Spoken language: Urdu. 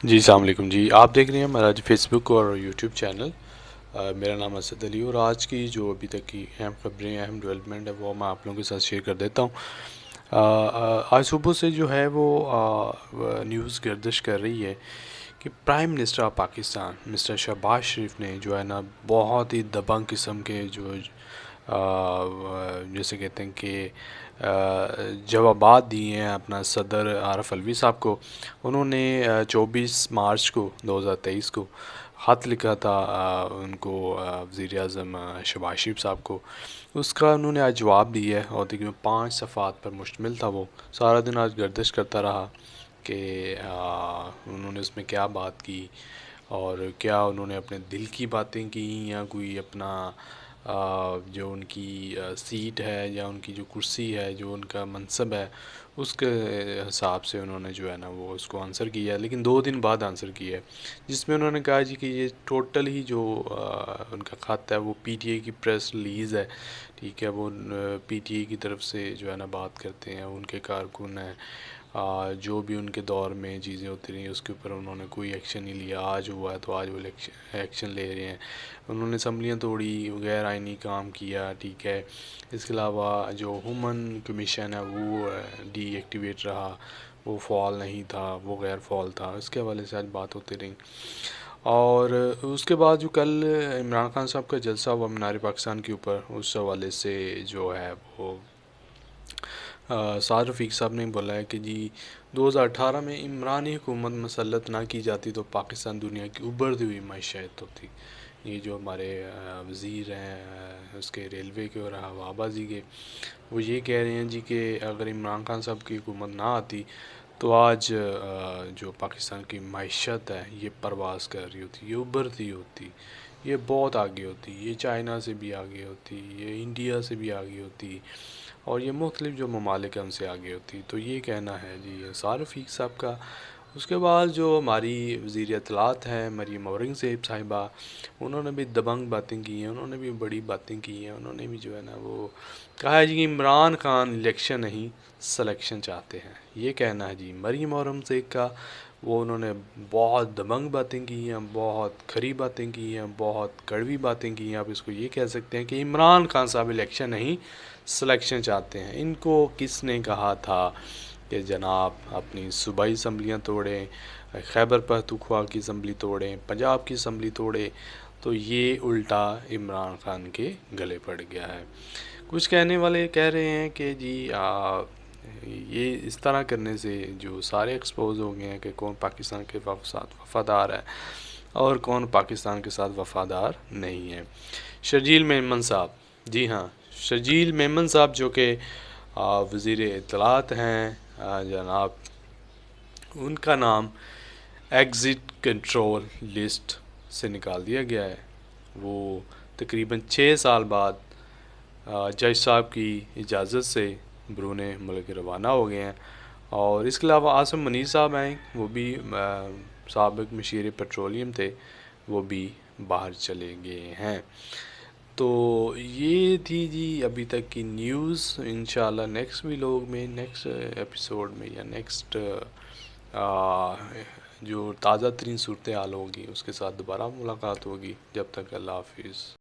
جی السلام علیکم جی، آپ دیکھ رہے ہیں ہمارا فیس بک اور یوٹیوب چینل۔ میرا نام اسد علی، اور آج کی جو ابھی تک کی اہم خبریں، اہم ڈیولپمنٹ ہے، وہ میں آپ لوگوں کے ساتھ شیئر کر دیتا ہوں۔ آج صبح سے جو ہے وہ نیوز گردش کر رہی ہے کہ prime minister of Pakistan mister Shehbaz Sharif نے جو ہے نا بہت ہی دبنگ قسم کے جو جیسے کہتے ہیں کہ جوابات دیے ہیں اپنا صدر عارف الوی صاحب کو۔ انہوں نے 24 مارچ کو 2023 کو خط لکھا تھا ان کو، وزیر اعظم شہباز شریف صاحب کو۔ اس کا انہوں نے آج جواب دیا ہے، اور تقریباً 5 صفحات پر مشتمل تھا۔ وہ سارا دن آج گردش کرتا رہا کہ انہوں نے اس میں کیا بات کی، اور کیا انہوں نے اپنے دل کی باتیں کی، یا کوئی اپنا جو ان کی سیٹ ہے یا ان کی جو کرسی ہے، جو ان کا منصب ہے، اس کے حساب سے انہوں نے جو ہے نا وہ اس کو آنسر کیا ہے، لیکن 2 دن بعد آنسر کیا ہے، جس میں انہوں نے کہا جی کہ یہ ٹوٹل ہی جو ان کا خط ہے وہ پی ٹی اے کی پریس ریلیز ہے، ٹھیک ہے۔ وہ پی ٹی اے کی طرف سے جو ہے نا بات کرتے ہیں، ان کے کارکن ہیں، جو بھی ان کے دور میں چیزیں ہوتی رہیں اس کے اوپر انہوں نے کوئی ایکشن نہیں لیا۔ آج ہوا ہے تو آج وہ ایکشن لے رہے ہیں۔ انہوں نے اسمبلیاں توڑی، غیر آئینی کام کیا، ٹھیک ہے۔ اس کے علاوہ جو ہیومن کمیشن ہے وہ ڈی ایکٹیویٹ رہا، وہ فعال نہیں تھا، وہ غیر فعال تھا۔ اس کے حوالے سے آج بات ہوتی رہی، اور اس کے بعد جو کل عمران خان صاحب کا جلسہ ہوا مینار پاکستان کے اوپر، اس حوالے سے جو ہے وہ سعد رفیق صاحب نے بولا ہے کہ جی 2018 میں عمرانی حکومت مسلط نہ کی جاتی تو پاکستان دنیا کی ابھرتی ہوئی معیشت ہوتی۔ یہ جو ہمارے وزیر ہیں اس کے ریلوے کے اور ہوا بازی کے، وہ یہ کہہ رہے ہیں جی کہ اگر عمران خان صاحب کی حکومت نہ آتی تو آج جو پاکستان کی معیشت ہے یہ پرواز کر رہی ہوتی، یہ ابھرتی ہوتی، یہ بہت آگے ہوتی، یہ چائنا سے بھی آگے ہوتی، یہ انڈیا سے بھی آگے ہوتی، اور یہ مختلف جو ممالک ہم سے آگے ہوتی۔ تو یہ کہنا ہے جی سعد رفیق صاحب کا۔ اس کے بعد جو ہماری وزیر اطلاعات ہیں مریم اورنگزیب صاحبہ، انہوں نے بھی دبنگ باتیں کی ہیں، انہوں نے بھی بڑی باتیں کی ہیں۔ انہوں نے بھی جو ہے نا وہ کہا ہے جی کہ عمران خان الیکشن نہیں سلیکشن چاہتے ہیں، یہ کہنا ہے جی مریم اورنگزیب کا۔ وہ انہوں نے بہت دبنگ باتیں کی ہیں، بہت کھری باتیں کی ہیں، بہت کڑوی باتیں کی ہیں۔ آپ اس کو یہ کہہ سکتے ہیں کہ عمران خان صاحب الیکشن نہیں سلیکشن چاہتے ہیں۔ ان کو کس نے کہا تھا کہ جناب اپنی صوبائی اسمبلیاں توڑیں، خیبر پختونخوا کی اسمبلی توڑیں، پنجاب کی اسمبلی توڑیں، تو یہ الٹا عمران خان کے گلے پڑ گیا ہے۔ کچھ کہنے والے کہہ رہے ہیں کہ جی یہ اس طرح کرنے سے جو سارے ایکسپوز ہو گئے ہیں کہ کون پاکستان کے ساتھ وفادار ہے اور کون پاکستان کے ساتھ وفادار نہیں ہے۔ شرجیل میمن صاحب، جی ہاں شرجیل میمن صاحب جو کہ وزیر اطلاعات ہیں جناب، ان کا نام ایگزٹ کنٹرول لسٹ سے نکال دیا گیا ہے۔ وہ تقریباً 6 سال بعد جج صاحب کی اجازت سے بیرون ملک روانہ ہو گئے ہیں۔ اور اس کے علاوہ عاصم منیر صاحب ہیں، وہ بھی سابق مشیر پیٹرولیم تھے، وہ بھی باہر چلے گئے ہیں۔ تو یہ تھی جی ابھی تک کی نیوز۔ انشاءاللہ نیکسٹ ویلوگ میں، نیکسٹ ایپیسوڈ میں، یا نیکسٹ جو تازہ ترین صورتحال ہوگی اس کے ساتھ دوبارہ ملاقات ہوگی۔ جب تک اللہ حافظ۔